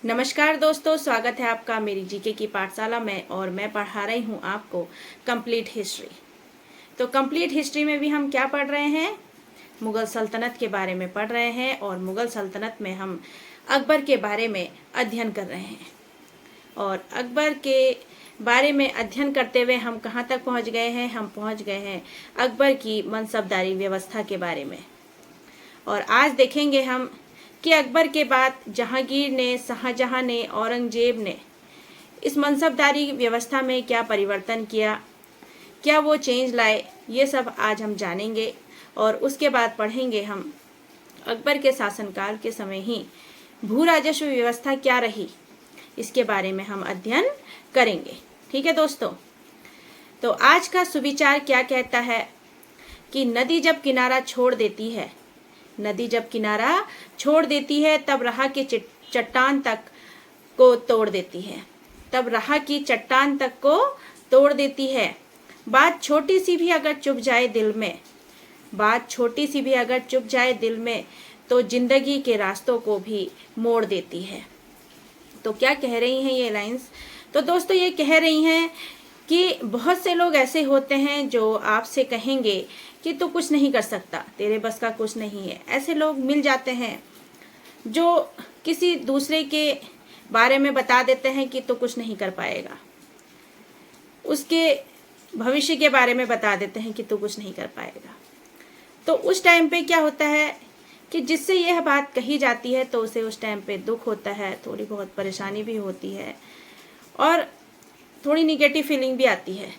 नमस्कार दोस्तों, स्वागत है आपका मेरी जीके की पाठशाला में और मैं पढ़ा रही हूँ आपको कंप्लीट हिस्ट्री। तो कंप्लीट हिस्ट्री में भी हम क्या पढ़ रहे हैं? मुग़ल सल्तनत के बारे में पढ़ रहे हैं और मुग़ल सल्तनत में हम अकबर के बारे में अध्ययन कर रहे हैं। और अकबर के बारे में अध्ययन करते हुए हम कहाँ तक पहुँच गए हैं? हम पहुँच गए हैं अकबर की मनसबदारी व्यवस्था के बारे में। और आज देखेंगे हम कि अकबर के बाद जहांगीर ने, शाहजहां ने, औरंगजेब ने इस मनसबदारी व्यवस्था में क्या परिवर्तन किया, क्या वो चेंज लाए, ये सब आज हम जानेंगे। और उसके बाद पढ़ेंगे हम अकबर के शासनकाल के समय ही भू राजस्व व्यवस्था क्या रही, इसके बारे में हम अध्ययन करेंगे। ठीक है दोस्तों, तो आज का सुविचार क्या कहता है कि नदी जब किनारा छोड़ देती है, नदी जब किनारा छोड़ देती है तब राह की चट्टान तक को तोड़ देती है, तब राह की चट्टान तक को तोड़ देती है। बात छोटी सी भी अगर चुप जाए दिल में, बात छोटी सी भी अगर चुप जाए दिल में, तो जिंदगी के रास्तों को भी मोड़ देती है। तो क्या कह रही हैं ये लाइंस? तो दोस्तों ये कह रही हैं कि बहुत से लोग ऐसे होते हैं जो आपसे कहेंगे कि तू कुछ नहीं कर सकता, तेरे बस का कुछ नहीं है। ऐसे लोग मिल जाते हैं जो किसी दूसरे के बारे में बता देते हैं कि तू कुछ नहीं कर पाएगा, उसके भविष्य के बारे में बता देते हैं कि तू कुछ नहीं कर पाएगा। तो उस टाइम पे क्या होता है कि जिससे यह बात कही जाती है तो उसे उस टाइम पे दुख होता है, थोड़ी बहुत परेशानी भी होती है और थोड़ी निगेटिव फीलिंग भी आती है।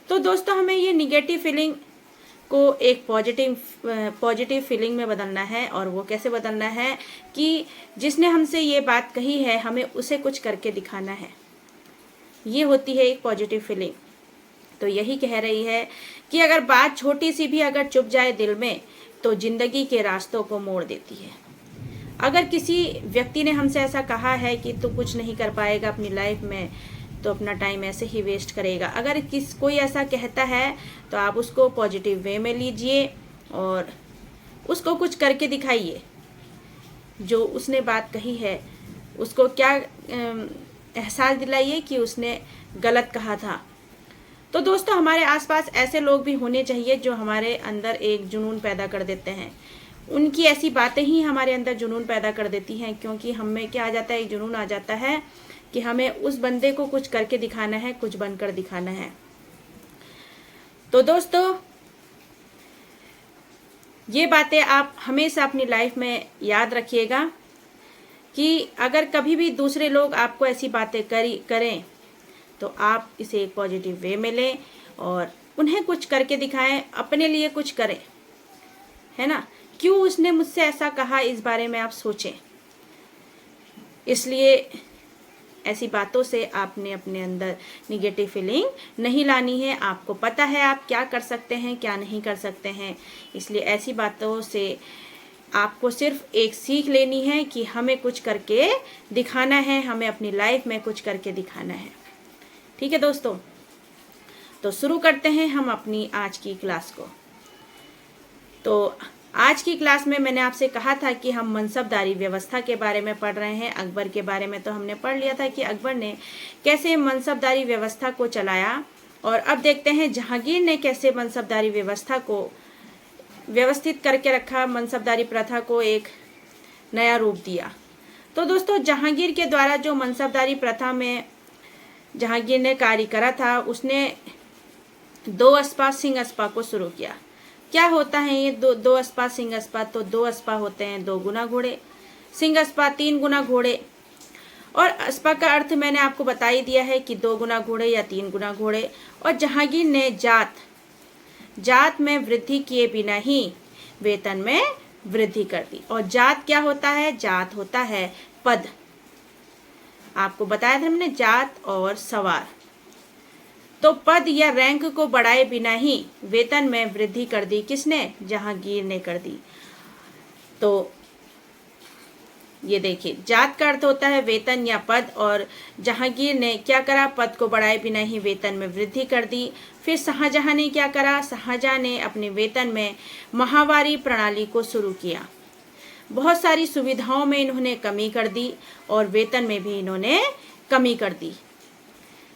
तो दोस्तों हमें ये निगेटिव फीलिंग को एक पॉजिटिव फीलिंग में बदलना है। और वो कैसे बदलना है कि जिसने हमसे ये बात कही है हमें उसे कुछ करके दिखाना है। ये होती है एक पॉजिटिव फीलिंग। तो यही कह रही है कि अगर बात छोटी सी भी अगर चुप जाए दिल में तो जिंदगी के रास्तों को मोड़ देती है। अगर किसी व्यक्ति ने हमसे ऐसा कहा है कि तू कुछ नहीं कर पाएगा अपनी लाइफ में, तो अपना टाइम ऐसे ही वेस्ट करेगा। अगर कोई ऐसा कहता है तो आप उसको पॉजिटिव वे में लीजिए और उसको कुछ करके दिखाइए। जो उसने बात कही है उसको क्या एहसास दिलाइए कि उसने गलत कहा था। तो दोस्तों हमारे आसपास ऐसे लोग भी होने चाहिए जो हमारे अंदर एक जुनून पैदा कर देते हैं। उनकी ऐसी बातें ही हमारे अंदर जुनून पैदा कर देती हैं, क्योंकि हमें क्या आ जाता है, एक जुनून आ जाता है कि हमें उस बंदे को कुछ करके दिखाना है, कुछ बनकर दिखाना है। तो दोस्तों ये बातें आप हमेशा अपनी लाइफ में याद रखिएगा कि अगर कभी भी दूसरे लोग आपको ऐसी बातें करें तो आप इसे एक पॉजिटिव वे में लें और उन्हें कुछ करके दिखाएं, अपने लिए कुछ करें, है ना। क्यों उसने मुझसे ऐसा कहा, इस बारे में आप सोचें। इसलिए ऐसी बातों से आपने अपने अंदर निगेटिव फीलिंग नहीं लानी है। आपको पता है आप क्या कर सकते हैं, क्या नहीं कर सकते हैं। इसलिए ऐसी बातों से आपको सिर्फ एक सीख लेनी है कि हमें कुछ करके दिखाना है, हमें अपनी लाइफ में कुछ करके दिखाना है। ठीक है दोस्तों, तो शुरू करते हैं हम अपनी आज की क्लास को। तो आज की क्लास में मैंने आपसे कहा था कि हम मनसबदारी व्यवस्था के बारे में पढ़ रहे हैं। अकबर के बारे में तो हमने पढ़ लिया था कि अकबर ने कैसे मनसबदारी व्यवस्था को चलाया, और अब देखते हैं जहांगीर ने कैसे मनसबदारी व्यवस्था को व्यवस्थित करके रखा, मनसबदारी प्रथा को एक नया रूप दिया। तो दोस्तों जहांगीर के द्वारा जो मनसबदारी प्रथा में जहांगीर ने कार्य करा था, उसने दो अस्पा सिंह अस्पा को शुरू किया। क्या होता है ये दो अस्पा सिंह अस्पा? तो दो अस्पा होते हैं 2 गुना घोड़े, सिंह अस्पा 3 गुना घोड़े। और अस्पा का अर्थ मैंने आपको बता ही दिया है कि 2 गुना घोड़े या 3 गुना घोड़े। और जहांगीर ने जात में वृद्धि किए बिना ही वेतन में वृद्धि कर दी। और जात क्या होता है? जात होता है पद। आपको बताया था हमने, जात और सवार। तो पद या रैंक को बढ़ाए बिना ही वेतन में वृद्धि कर दी। किसने? जहांगीर ने कर दी। तो ये देखिए, जात का अर्थ होता है वेतन या पद, और जहांगीर ने क्या करा? पद को बढ़ाए बिना ही वेतन में वृद्धि कर दी। फिर शाहजहां ने क्या करा? शाहजहां ने अपने वेतन में माहवारी प्रणाली को शुरू किया। बहुत सारी सुविधाओं में इन्होंने कमी कर दी और वेतन में भी इन्होंने कमी कर दी।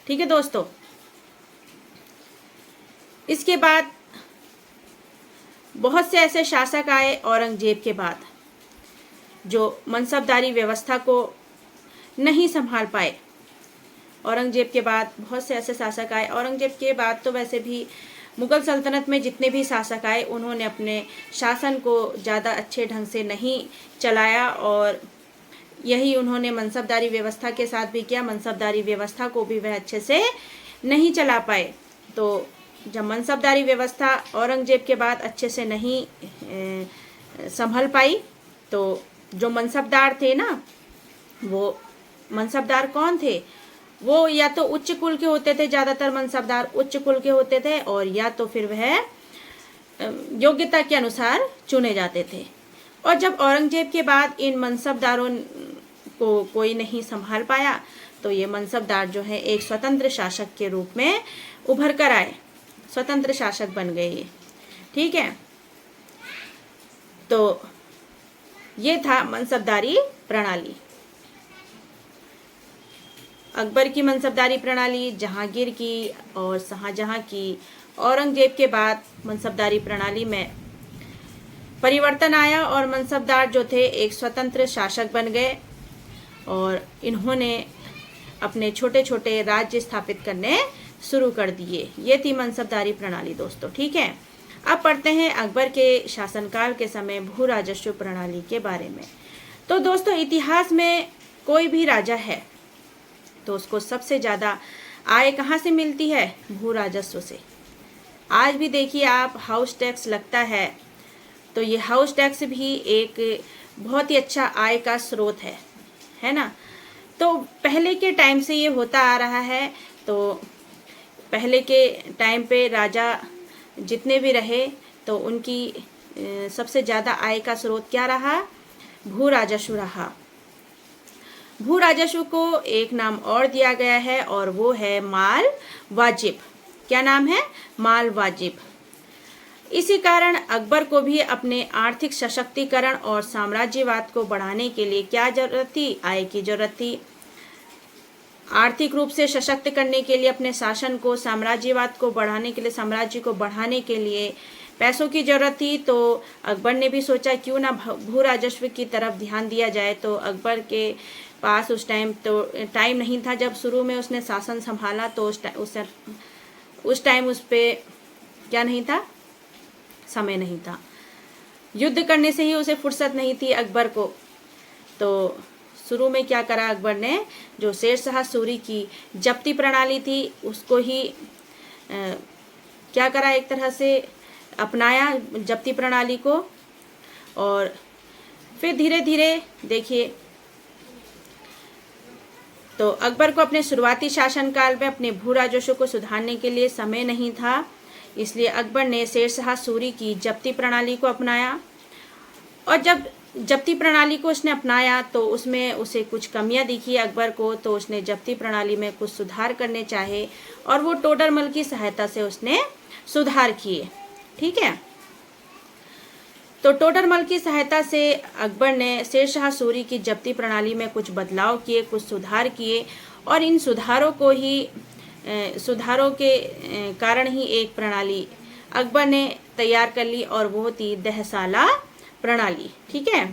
ठीक है दोस्तों। इसके बाद बहुत से ऐसे शासक आए औरंगजेब के बाद जो मनसबदारी व्यवस्था को नहीं संभाल पाए। औरंगजेब के बाद बहुत से ऐसे शासक आए। औरंगजेब के बाद तो वैसे भी मुगल सल्तनत में जितने भी शासक आए उन्होंने अपने शासन को ज़्यादा अच्छे ढंग से नहीं चलाया और यही उन्होंने मनसबदारी व्यवस्था के साथ भी किया। मनसबदारी व्यवस्था को भी वह अच्छे से नहीं चला पाए। तो जब मनसबदारी व्यवस्था औरंगजेब के बाद अच्छे से नहीं संभल पाई तो जो मनसबदार थे ना, वो मनसबदार कौन थे? वो या तो उच्च कुल के होते थे, ज़्यादातर मनसबदार उच्च कुल के होते थे, और या तो फिर वह योग्यता के अनुसार चुने जाते थे। और जब औरंगजेब के बाद इन मनसबदारों को कोई नहीं संभाल पाया तो ये मनसबदार जो है एक स्वतंत्र शासक के रूप में उभर कर आए, स्वतंत्र शासक बन गए ये। ठीक है। तो ये था मनसबदारी प्रणाली। अकबर की मनसबदारी प्रणाली, जहांगीर की और शाहजहां की। औरंगजेब के बाद मनसबदारी प्रणाली में परिवर्तन आया और मनसबदार जो थे एक स्वतंत्र शासक बन गए और इन्होंने अपने छोटे छोटे राज्य स्थापित करने शुरू कर दिए। ये थी मनसबदारी प्रणाली दोस्तों। ठीक है। अब पढ़ते हैं अकबर के शासनकाल के समय भू राजस्व प्रणाली के बारे में। तो दोस्तों, इतिहास में कोई भी राजा है तो उसको सबसे ज़्यादा आय कहाँ से मिलती है? भू राजस्व से। आज भी देखिए आप, हाउस टैक्स लगता है तो ये हाउस टैक्स भी एक बहुत ही अच्छा आय का स्रोत है ना। तो पहले के टाइम से ये होता आ रहा है। तो पहले के टाइम पे राजा जितने भी रहे तो उनकी सबसे ज़्यादा आय का स्रोत क्या रहा? भू राजस्व रहा। भू राजस्व को एक नाम और दिया गया है और वो है माल वाजिब। क्या नाम है? माल वाजिब। इसी कारण अकबर को भी अपने आर्थिक सशक्तिकरण और साम्राज्यवाद को बढ़ाने के लिए क्या जरूरत थी? आय की जरूरत थी। आर्थिक रूप से सशक्त करने के लिए अपने शासन को, साम्राज्यवाद को बढ़ाने के लिए, साम्राज्य को बढ़ाने के लिए पैसों की जरूरत थी। तो अकबर ने भी सोचा क्यों ना भू राजस्व की तरफ ध्यान दिया जाए। तो अकबर के पास उस टाइम तो टाइम नहीं था। जब शुरू में उसने शासन संभाला तो उस टाइम उस पे क्या नहीं था? समय नहीं था। युद्ध करने से ही उसे फुर्सत नहीं थी अकबर को। तो शुरू में क्या करा अकबर ने? जो शेर शाह सूरी की जब्ती प्रणाली थी उसको ही क्या करा, एक तरह से अपनाया जब्ती प्रणाली को। और फिर धीरे धीरे देखिए, तो अकबर को अपने शुरुआती शासनकाल में अपने भू राजस्व को सुधारने के लिए समय नहीं था, इसलिए अकबर ने शेर शाह सूरी की जब्ती प्रणाली को अपनाया। और जब जब्ती प्रणाली को उसने अपनाया तो उसमें उसे कुछ कमियां दिखी अकबर को। तो उसने जब्ती प्रणाली में कुछ सुधार करने चाहे और वो टोडरमल की सहायता से उसने सुधार किए। ठीक है। तो टोडरमल की सहायता से अकबर ने शेर शाह सूरी की जब्ती प्रणाली में कुछ बदलाव किए, कुछ सुधार किए और इन सुधारों के कारण ही एक प्रणाली अकबर ने तैयार कर ली और वो थी दहसाला प्रणाली। ठीक है।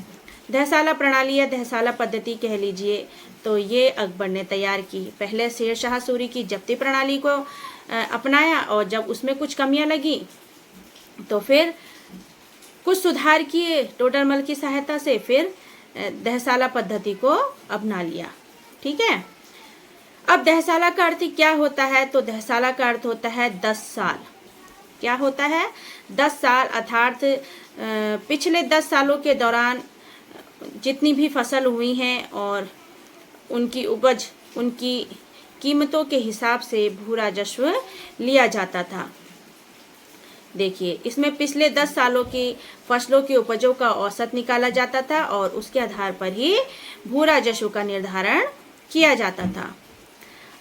दहसाला प्रणाली या दहसाला पद्धति कह लीजिए, तो ये अकबर ने तैयार की। पहले शेर शाह सूरी की जब्ती प्रणाली को अपनाया और जब उसमें कुछ कमियां लगी तो फिर कुछ सुधार किए टोडरमल की सहायता से, फिर दहसाला पद्धति को अपना लिया। ठीक है। अब दहसाला का अर्थ क्या होता है? तो दहसाला का अर्थ होता है 10 साल। क्या होता है? 10 साल, अर्थात पिछले 10 सालों के दौरान जितनी भी फसल हुई हैं और उनकी उपज, उनकी कीमतों के हिसाब से भू राजस्व लिया जाता था। देखिए, इसमें पिछले 10 सालों की फसलों की उपजों का औसत निकाला जाता था और उसके आधार पर ही भू राजस्व का निर्धारण किया जाता था।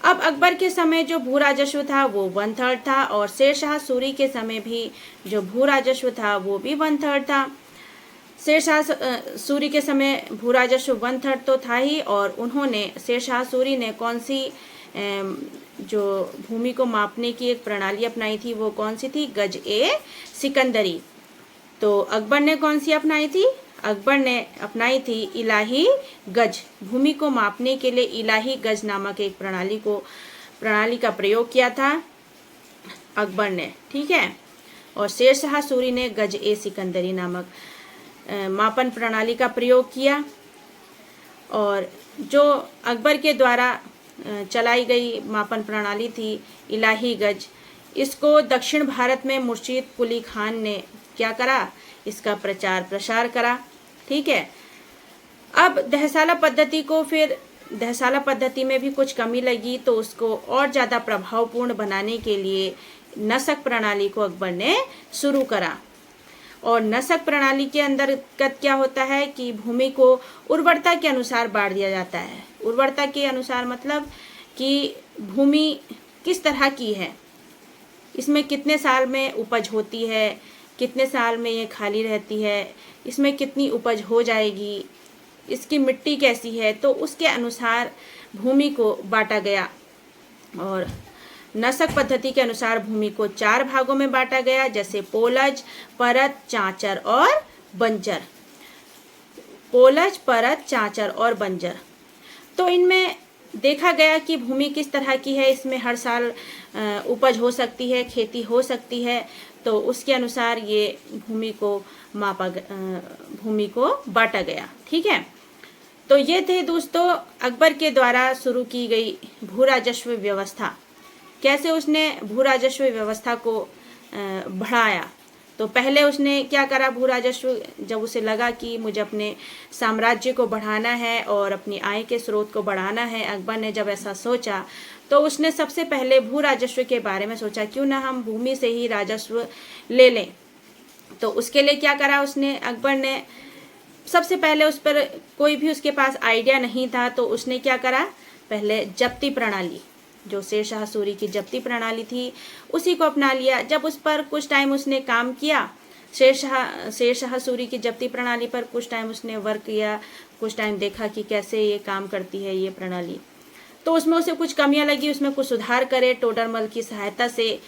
अब अकबर के समय जो भू राजस्व था वो 1/3 था और शेर शाह सूरी के समय भी जो भू राजस्व था वो भी 1/3 था। शेरशाह सूरी के समय भू राजस्व 1/3 तो था ही, और उन्होंने शेरशाह सूरी ने कौन सी जो भूमि को मापने की एक प्रणाली अपनाई थी, वो कौन सी थी? गज ए सिकंदरी। तो अकबर ने कौन सी अपनाई थी? अकबर ने अपनाई थी इलाही गज। भूमि को मापने के लिए इलाही गज नामक एक प्रणाली का प्रयोग किया था अकबर ने, ठीक है। और शेरशाह सूरी ने गज ए सिकंदरी नामक मापन प्रणाली का प्रयोग किया। और जो अकबर के द्वारा चलाई गई मापन प्रणाली थी इलाही गज, इसको दक्षिण भारत में मुर्शीद कुली खान ने क्या करा? इसका प्रचार प्रसार करा, ठीक है। अब दहसाला पद्धति में भी कुछ कमी लगी, तो उसको और ज़्यादा प्रभावपूर्ण बनाने के लिए नसक प्रणाली को अकबर ने शुरू करा। और नसक प्रणाली के अंतर्गत क्या होता है कि भूमि को उर्वरता के अनुसार बांट दिया जाता है। उर्वरता के अनुसार मतलब कि भूमि किस तरह की है, इसमें कितने साल में उपज होती है, कितने साल में ये खाली रहती है, इसमें कितनी उपज हो जाएगी, इसकी मिट्टी कैसी है, तो उसके अनुसार भूमि को बांटा गया। और नसक पद्धति के अनुसार भूमि को 4 भागों में बांटा गया, जैसे पोलज, परत, चांचर और बंजर। पोलज, परत, चांचर और बंजर। तो इनमें देखा गया कि भूमि किस तरह की है, इसमें हर साल उपज हो सकती है, खेती हो सकती है, तो उसके अनुसार ये भूमि को बांटा गया, ठीक है। तो ये थे दोस्तों अकबर के द्वारा शुरू की गई भू राजस्व व्यवस्था। कैसे उसने भू राजस्व व्यवस्था को बढ़ाया? तो पहले उसने क्या करा? भू राजस्व, जब उसे लगा कि मुझे अपने साम्राज्य को बढ़ाना है और अपनी आय के स्रोत को बढ़ाना है, अकबर ने जब ऐसा सोचा तो उसने सबसे पहले भू राजस्व के बारे में सोचा, क्यों ना हम भूमि से ही राजस्व ले लें। तो उसके लिए क्या करा उसने? अकबर ने सबसे पहले, उस पर कोई भी उसके पास आइडिया नहीं था, तो उसने क्या करा? पहले जब्ती प्रणाली, जो शेरशाह सूरी की जब्ती प्रणाली थी, उसी को अपना लिया। जब उस पर कुछ टाइम उसने काम किया, शेरशाह सूरी की जब्ती प्रणाली पर कुछ टाइम उसने वर्क किया, कुछ टाइम देखा कि कैसे ये काम करती है ये प्रणाली, तो उसमें उसे कुछ कमियां लगी, उसमें कुछ सुधार करे। टोडरमल की सहायता से